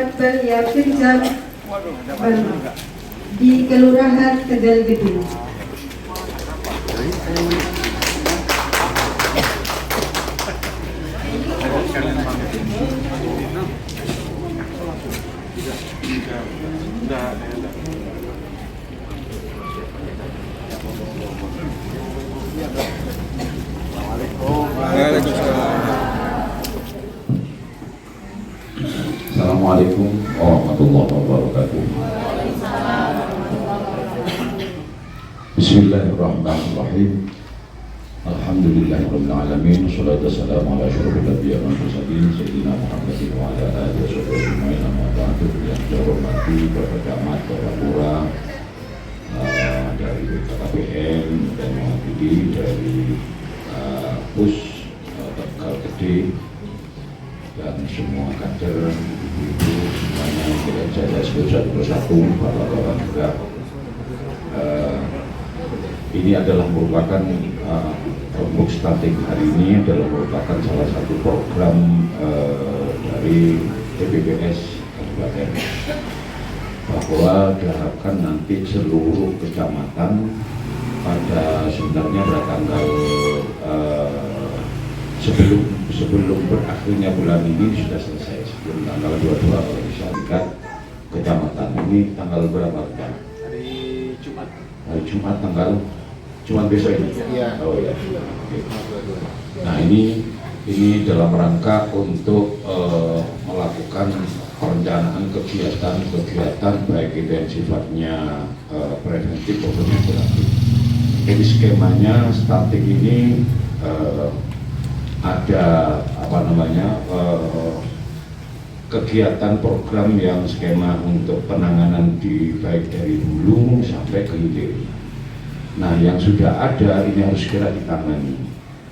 Muhammad Balia Firjam di Kelurahan Tegal Gedung. Assalamualaikum warahmatullahi wabarakatuh. Bismillahirrahmanirrahim. Alhamdulillahirabbil alamin. Wassalatu wassalamu ala asyrofil anbiya'i wal mursalin sayyidina Muhammadin wa ala alihi wasallam. Amma ba'du. Yang saya hormati Bapak Camat, Bapak Lurah dari KPN dan mewakili dari PUS Tegal Gede dan semua kader ibu-ibu semuanya tidak saya sebut satu persatu, bapak-bapak juga. Ini adalah merupakan untuk stunting hari ini adalah merupakan salah satu program dari TPPS Kabupaten, bahwa diharapkan nanti seluruh kecamatan pada sebenarnya pada tanggal sebelum berakhirnya bulan ini sudah selesai, sebelum tanggal 22 kalau bisa lihat kecamatan ini tanggal berapa? Hari Jumat. Hari Jumat tanggal Jumat besok ini. Iya. Oh ya. Oke. Nah ini dalam rangka untuk melakukan perencanaan kegiatan baik itu yang sifatnya preventif maupun yang kuratif. Jadi skemanya stunting ini ada kegiatan program yang skema untuk penanganan baik dari hulu sampai ke hilir. Nah yang sudah ada ini harus segera ditangani.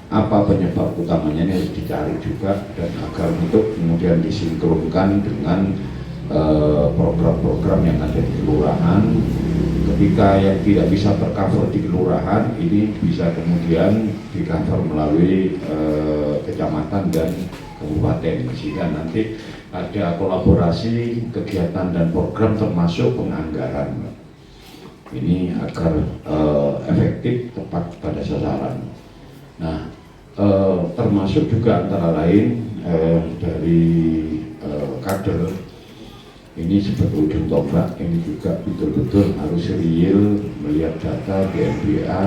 Apa penyebab utamanya ini harus dicari juga, dan agar untuk kemudian disinkronkan dengan program-program yang ada di kelurahan. Ketika yang tidak bisa tercover di kelurahan ini bisa kemudian di-cover melalui kecamatan dan kabupaten, sehingga nanti ada kolaborasi kegiatan dan program termasuk penganggaran ini agar efektif, tepat pada sasaran. Nah termasuk juga antara lain dari kader ini sebagai ujung tombak, ini juga betul-betul harus real melihat data BNPA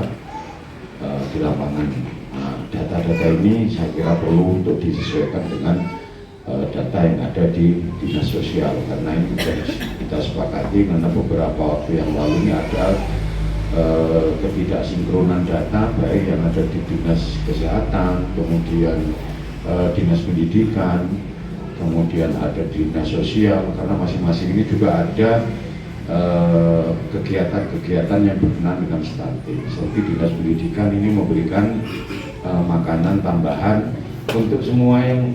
di lapangan. Nah, data-data ini saya kira perlu untuk disesuaikan dengan data yang ada di dinas sosial, karena ini kita sepakati karena beberapa waktu yang lalu ini ada ketidaksinkronan data baik yang ada di dinas kesehatan, kemudian dinas pendidikan, kemudian ada dinas sosial, karena masing-masing ini juga ada kegiatan-kegiatan yang berkenaan dengan stunting. Seperti dinas pendidikan ini memberikan makanan tambahan untuk semua yang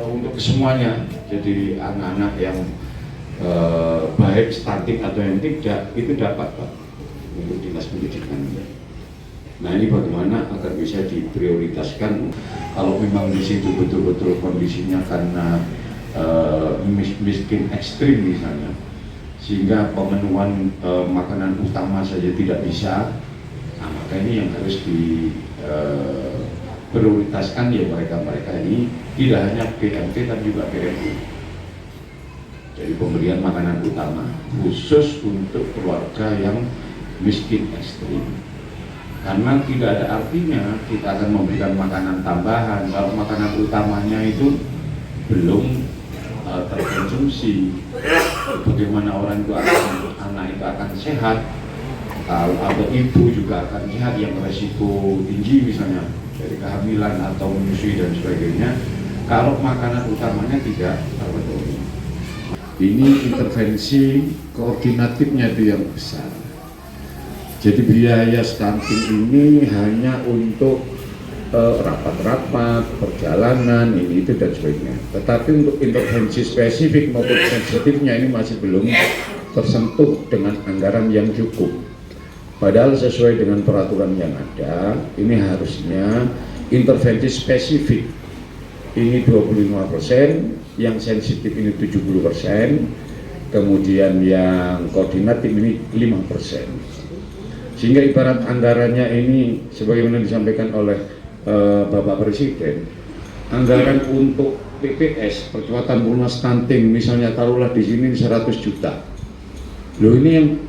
untuk kesemuanya. Jadi anak-anak yang baik stunting atau yang tidak itu dapat Pak untuk dinas pendidikan. Nah ini bagaimana agar bisa diprioritaskan kalau memang di situ betul-betul kondisinya karena miskin ekstrim misalnya, sehingga pemenuhan makanan utama saja tidak bisa. Nah, maka ini yang harus diprioritaskan ya mereka-mereka ini, tidak hanya BMT tapi juga BMU. Jadi pemberian makanan utama khusus untuk keluarga yang miskin ekstrim. Karena tidak ada artinya kita akan memberikan makanan tambahan kalau makanan utamanya itu belum terkonsumsi. Bagaimana orang itu anak itu akan sehat, atau ibu juga akan sehat yang resiko tinggi misalnya dari kehamilan atau menyusui dan sebagainya, kalau makanan utamanya tidak terpenuhi. Ini intervensi koordinatifnya itu yang besar. Jadi biaya stunting ini hanya untuk rapat-rapat, perjalanan, ini itu dan sebagainya. Tetapi untuk intervensi spesifik maupun sensitifnya ini masih belum tersentuh dengan anggaran yang cukup. Padahal sesuai dengan peraturan yang ada, ini harusnya intervensi spesifik ini 25%, yang sensitif ini 70%, kemudian yang koordinatif ini 5%. Sehingga ibarat anggarannya ini sebagaimana disampaikan oleh Bapak Presiden, anggaran untuk PPS percepatan penurunan stunting misalnya taruhlah di sini 100 juta. Loh ini yang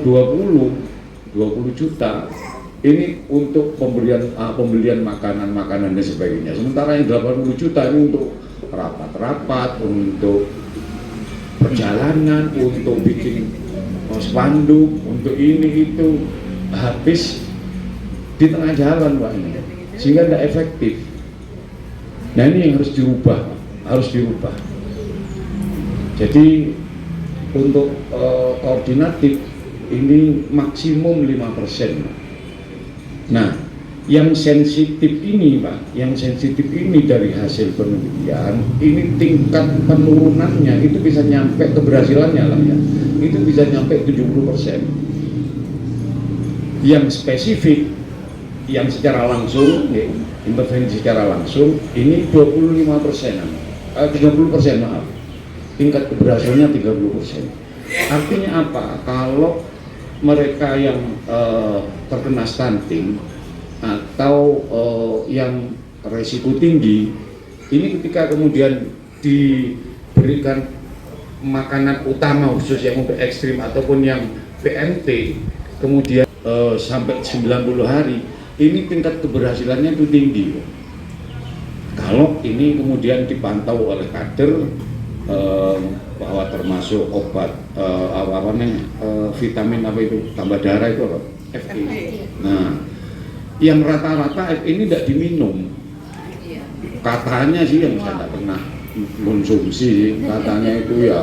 20 juta ini untuk pembelian makanan dan sebagainya. Sementara yang 80 juta ini untuk rapat-rapat, untuk perjalanan, untuk bikin spanduk, untuk ini itu habis di tengah jalan Pak ini, sehingga tidak efektif. Nah ini yang harus dirubah. Jadi untuk koordinatif ini maksimum 5%. Nah, yang sensitif ini Pak, dari hasil penelitian, ini tingkat penurunannya itu bisa nyampe keberhasilannya lah ya, itu bisa nyampe 70%. Yang spesifik, yang secara langsung, intervensi secara langsung, ini 25%, 30% maaf, tingkat keberhasilannya 30%. Artinya apa? Kalau mereka yang terkena stunting atau yang resiko tinggi, ini ketika kemudian diberikan makanan utama khusus yang untuk ekstrim ataupun yang PMT, kemudian sampai 90 hari, ini tingkat keberhasilannya itu tinggi. Kalau ini kemudian dipantau oleh kader, bahwa termasuk obat vitamin apa itu tambah darah itu apa? FE. Nah, yang rata-rata FE ini tidak diminum. Katanya sih yang saya tidak pernah konsumsi, katanya itu ya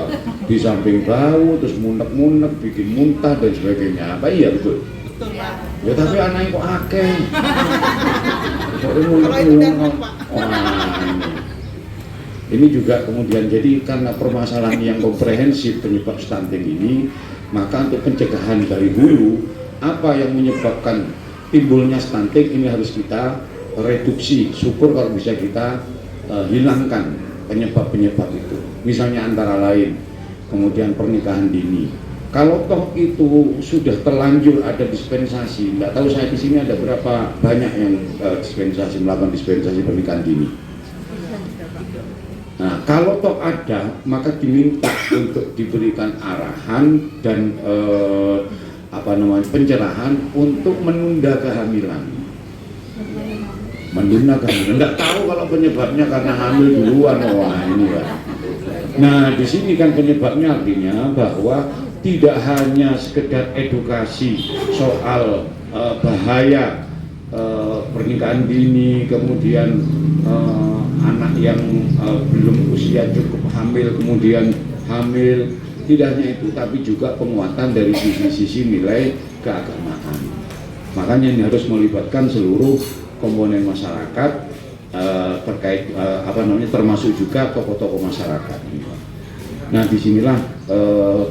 di samping bau, terus munek-munek, bikin muntah dan sebagainya. Apa iya betul? Betul Pak. Ya tapi anaknya kok akeh. Soalnya munek-munek. Ini juga kemudian jadi karena permasalahan yang komprehensif penyebab stunting ini, maka untuk pencegahan dari hulu apa yang menyebabkan timbulnya stunting ini harus kita reduksi. Syukur kalau bisa kita hilangkan penyebab-penyebab itu. Misalnya antara lain kemudian pernikahan dini. Kalau toh itu sudah terlanjur ada dispensasi, nggak tahu saya di sini ada berapa banyak yang melakukan dispensasi pernikahan dini. Nah, kalau toh ada, maka diminta untuk diberikan arahan dan pencerahan untuk menunda kehamilan. Nggak tahu kalau penyebabnya karena hamil duluan, wah ini ya. Nah, di sini kan penyebabnya artinya bahwa tidak hanya sekedar edukasi soal bahaya pernikahan dini, kemudian anak yang belum usia cukup hamil kemudian hamil, tidak hanya itu, tapi juga penguatan dari sisi nilai keagamaan. Makanya ini harus melibatkan seluruh komponen masyarakat terkait termasuk juga tokoh-tokoh masyarakat. Nah, disinilah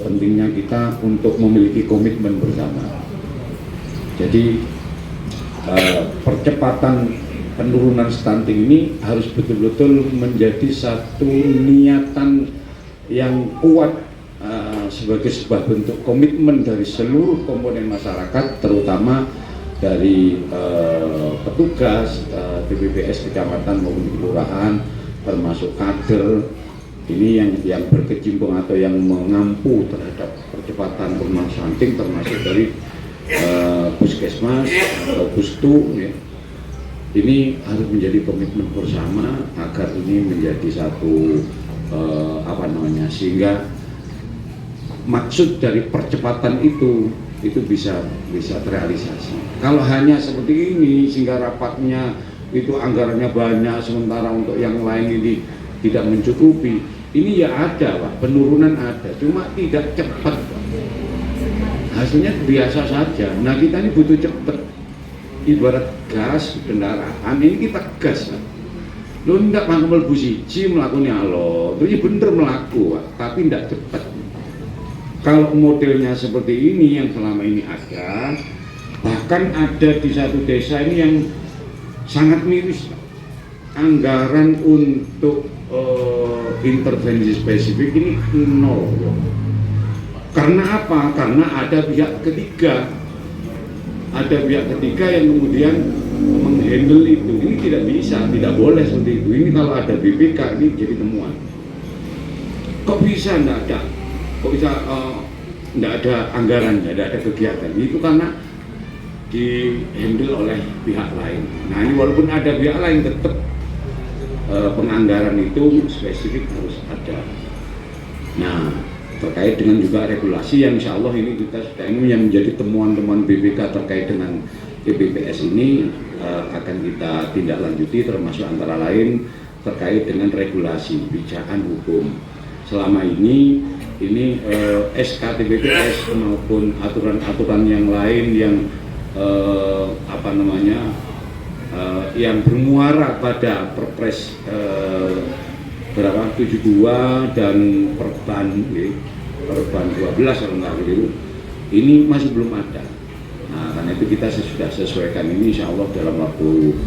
pentingnya kita untuk memiliki komitmen bersama. Jadi percepatan penurunan stunting ini harus betul-betul menjadi satu niatan yang kuat sebagai sebuah bentuk komitmen dari seluruh komponen masyarakat, terutama dari petugas BPBS kecamatan maupun kelurahan, termasuk kader ini yang berkecimpung atau yang mengampu terhadap percepatan penurunan stunting, termasuk dari puskesmas atau pustu ya. Ini harus menjadi komitmen bersama agar ini menjadi satu sehingga maksud dari percepatan itu bisa terrealisasi. Kalau hanya seperti ini sehingga rapatnya itu anggarannya banyak sementara untuk yang lain ini tidak mencukupi, ini ya ada Pak, penurunan ada, cuma tidak cepat Pak. Hasilnya biasa saja. Nah, kita ini butuh cepat. Ibarat gas kendaraan ini kita gas Pak. Lo ndak mlebu siji mlakunya lo, itu bener melaku Pak, tapi ndak cepat. Kalau modelnya seperti ini yang selama ini ada, bahkan ada di satu desa ini yang sangat miris Pak. Anggaran untuk intervensi spesifik ini nol. Karena apa? Karena ada pihak ketiga. Ada pihak ketiga yang kemudian menghandle itu. Ini tidak bisa, tidak boleh seperti itu. Ini kalau ada BPK ini jadi temuan. Kok bisa enggak ada? Kok bisa enggak ada anggaran, enggak ada kegiatan? Itu karena dihandle oleh pihak lain. Nah ini walaupun ada pihak lain tetap penganggaran itu spesifik harus ada. Nah terkait dengan juga regulasi yang insya Allah ini kita sudah ini yang menjadi temuan-temuan BPK terkait dengan TPPS ini akan kita tindak lanjuti, termasuk antara lain terkait dengan regulasi kebijakan hukum. Selama ini SK TPPS maupun aturan-aturan yang lain yang yang bermuara pada Perpres berapa 72 dan Perban 12 kalau nggak keliru, ini masih belum ada. Nah karena itu kita sudah sesuaikan ini insya Allah dalam waktu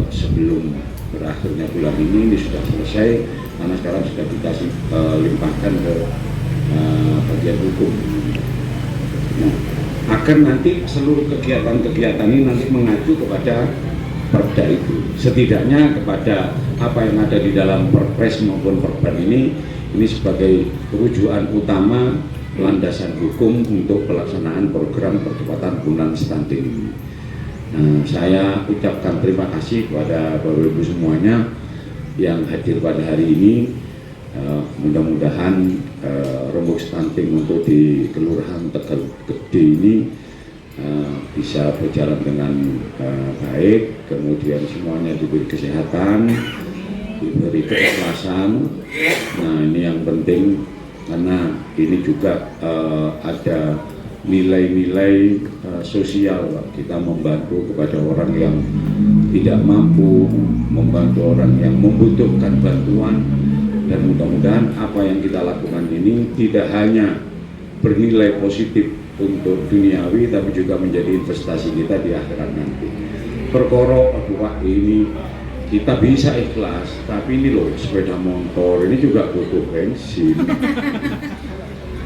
sebelum berakhirnya bulan ini sudah selesai, karena sekarang sudah dikasih limpahkan ke bagian hukum. Nah, akan nanti seluruh kegiatan-kegiatan ini nanti mengacu kepada Perda itu, setidaknya kepada apa yang ada di dalam Perpres maupun Perban ini sebagai rujukan utama landasan hukum untuk pelaksanaan program percepatan penurunan stunting ini. Nah, saya ucapkan terima kasih kepada Bapak Ibu semuanya yang hadir pada hari ini. Mudah-mudahan rembuk stunting untuk di Kelurahan Tegal Gede ini bisa berjalan dengan baik, kemudian semuanya diberi kesehatan, diberi keikhlasan. Nah ini yang penting, karena ini juga ada nilai-nilai sosial. Kita membantu kepada orang yang tidak mampu, membantu orang yang membutuhkan bantuan, dan mudah-mudahan apa yang kita lakukan ini tidak hanya bernilai positif untuk duniawi, tapi juga menjadi investasi kita di akhirat nanti. Perkara ini kita bisa ikhlas, tapi ini loh sepeda motor ini juga butuh bensin.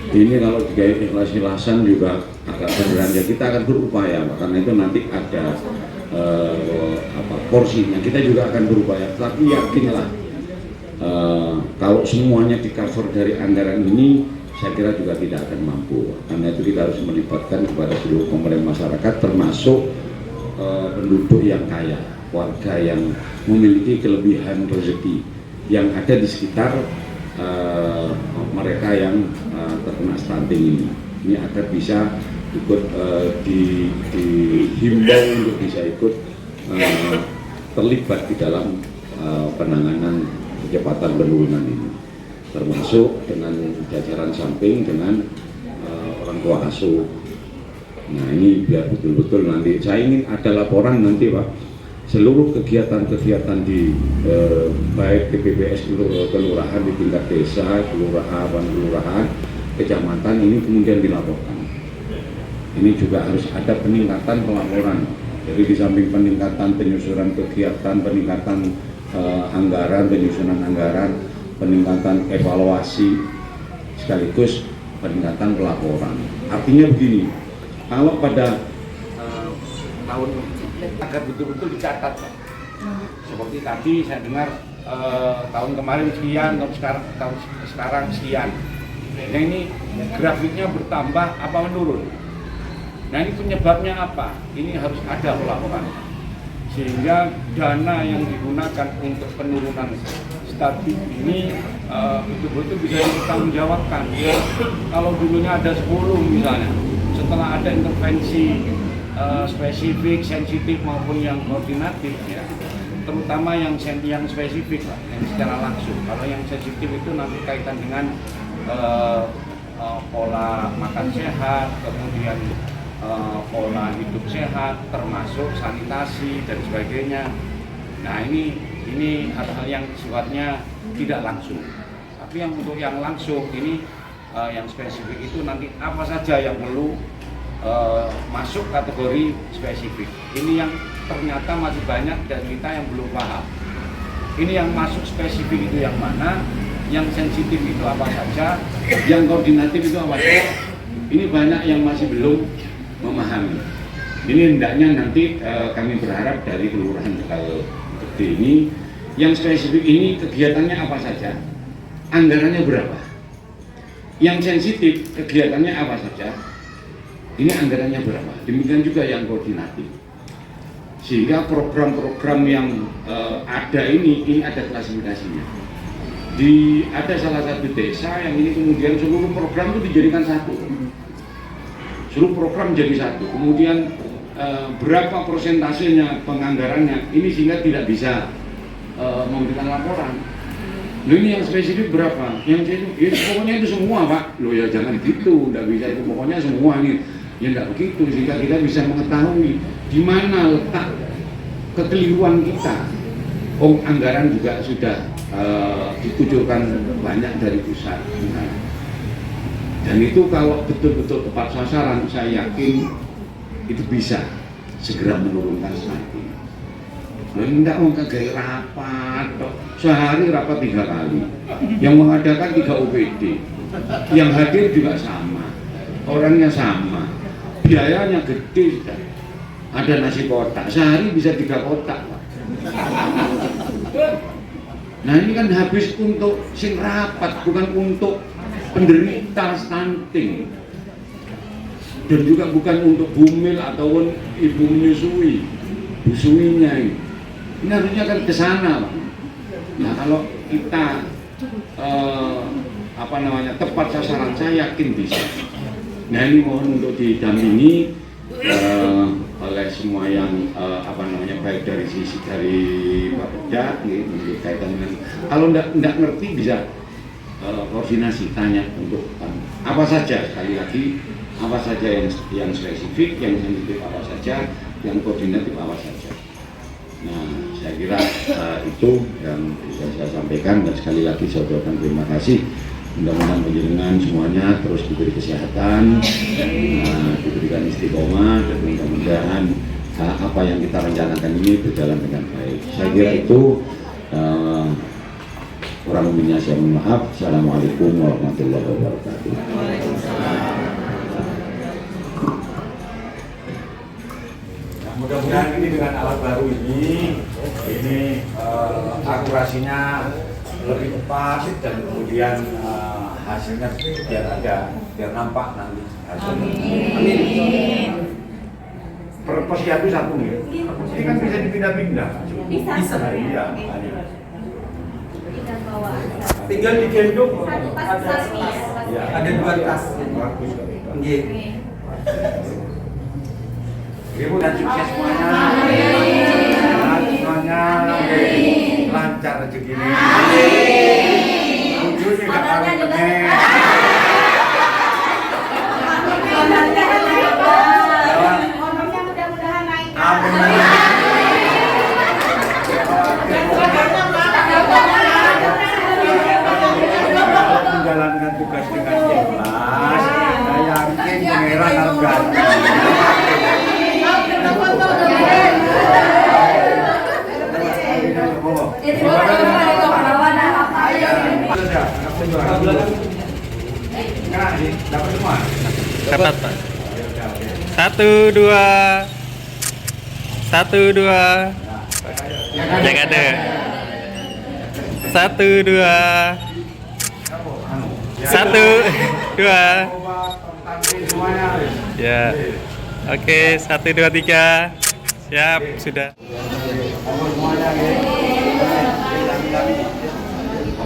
Ini kalau digaya ikhlas-ikhlasan juga agak beneran, ya kita akan berupaya, karena itu nanti ada porsinya, kita juga akan berupaya. Tapi yakinlah kalau semuanya di cover dari anggaran ini, saya kira juga tidak akan mampu. Karena itu kita harus melibatkan kepada seluruh komponen masyarakat, termasuk penduduk yang kaya, warga yang memiliki kelebihan rezeki yang ada di sekitar mereka yang terkena stunting ini. Ini agar bisa ikut dihimbau untuk bisa ikut terlibat di dalam penanganan kecepatan penurunan ini, termasuk dengan jajaran samping dengan orang tua asuh. Nah ini biar betul-betul nanti saya ingin ada laporan nanti Pak, seluruh kegiatan-kegiatan di baik TPPS kelurahan di tingkat desa, kelurahan, kecamatan ini kemudian dilaporkan. Ini juga harus ada peningkatan pelaporan. Jadi di samping peningkatan penyusunan kegiatan, peningkatan anggaran, penyusunan anggaran, peningkatan evaluasi, sekaligus peningkatan pelaporan. Artinya begini, kalau pada tahun agar betul-betul dicatat, seperti tadi saya dengar tahun kemarin sekian, tahun sekarang sekian. Nah ini grafiknya bertambah apa menurun? Nah ini penyebabnya apa? Ini harus ada pelaporan, sehingga dana yang digunakan untuk penurunan stunting ini betul-betul bisa dipertanggungjawabkan. Kalau dulunya ada 10 misalnya, setelah ada intervensi spesifik, sensitif maupun yang koordinatif, ya, terutama yang spesifik lah, yang secara langsung. Kalau yang sensitif itu nanti kaitan dengan pola makan sehat, kemudian pola hidup sehat, termasuk sanitasi dan sebagainya. Nah ini hal-hal yang sifatnya tidak langsung. Tapi yang untuk yang langsung ini yang spesifik itu nanti apa saja yang perlu masuk kategori spesifik. Ini yang ternyata masih banyak dari kita yang belum paham. Ini yang masuk spesifik itu yang mana, yang sensitif itu apa saja, yang koordinatif itu apa saja. Ini banyak yang masih belum memahami. Ini hendaknya nanti kami berharap dari Kelurahan Tegal Gede ini, yang spesifik ini kegiatannya apa saja, anggarannya berapa. Yang sensitif kegiatannya apa saja, ini anggarannya berapa. Demikian juga yang koordinatif. Sehingga program-program yang ada ini ada klasifikasinya. Ada salah satu desa yang ini kemudian seluruh program itu dijadikan satu. Seluruh program jadi satu. Kemudian berapa persentasenya penganggarannya ini sehingga tidak bisa memberikan laporan. Loh ini yang spesifik berapa? Yang itu pokoknya itu semua Pak. Loh ya jangan gitu, tidak bisa itu pokoknya semua nih. Ya tidak begitu, sehingga kita bisa mengetahui di mana letak kekeliruan kita. Anggaran juga sudah dikucurkan banyak dari pusat. Dan itu kalau betul-betul tepat sasaran, saya yakin itu bisa segera menurunkan stunting. Tidak mau kagak rapat, sehari rapat 3 kali. Yang mengadakan 3 OPD, yang hadir juga sama, orangnya sama, biayanya gede sudah. Ada nasi kotak, sehari bisa 3 kotak. Nah ini kan habis untuk sing rapat, bukan untuk penderita stunting. Dan juga bukan untuk bumil ataupun ibu menyusui, busuinya ini. Ini harusnya kan ke sana, Pak. Nah kalau kita tepat sasaran, saya yakin bisa. Nah ini mohon untuk didampingi oleh semua yang baik dari sisi dari Pak Peda, untuk kaitan dengan kalau tidak ngerti bisa koordinasi tanya untuk apa saja, sekali lagi apa saja yang spesifik, yang sensitif apa saja, yang koordinatif apa saja. Nah saya kira itu yang bisa saya sampaikan, dan sekali lagi saya ucapkan terima kasih. Mudah-mudahan penjenengan semuanya terus diberi kesehatan, diberikan istiqomah, dan mudah-mudahan apa yang kita rencanakan ini berjalan dengan baik. Saya kira itu kurang lebihnya saya mohon maaf. Assalamualaikum warahmatullahi wabarakatuh. Nah, mudah-mudahan ini dengan alat baru ini akurasinya lebih tepat, dan kemudian hasilnya biar nampak nanti hasilnya. Amin. Posyandu satu nih. Ini kan bisa dipindah-pindah. Bisa. Iya. Tinggal digendong. Ya. Ada 2 tas. Bagus. Iya. Ibu dan sukses semuanya. Semuanya lancar rezekinya. Ujungnya gak paling menjalankan tugas dengan ikhlas, saya yakin pangeran harus ganti. Dapat semua? Dapat Pak. 1, 2. 1, 2. Yang ada. 1, 2. 1, 2. Ya. Oke, 1, 2, 3. Siap, sudah. Semuanya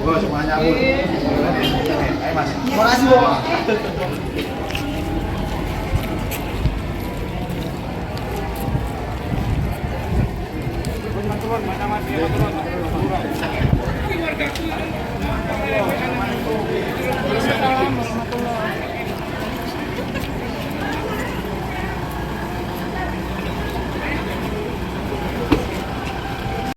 semuanya ayo Mas. Terima kasih Bapak. Teman-teman, mana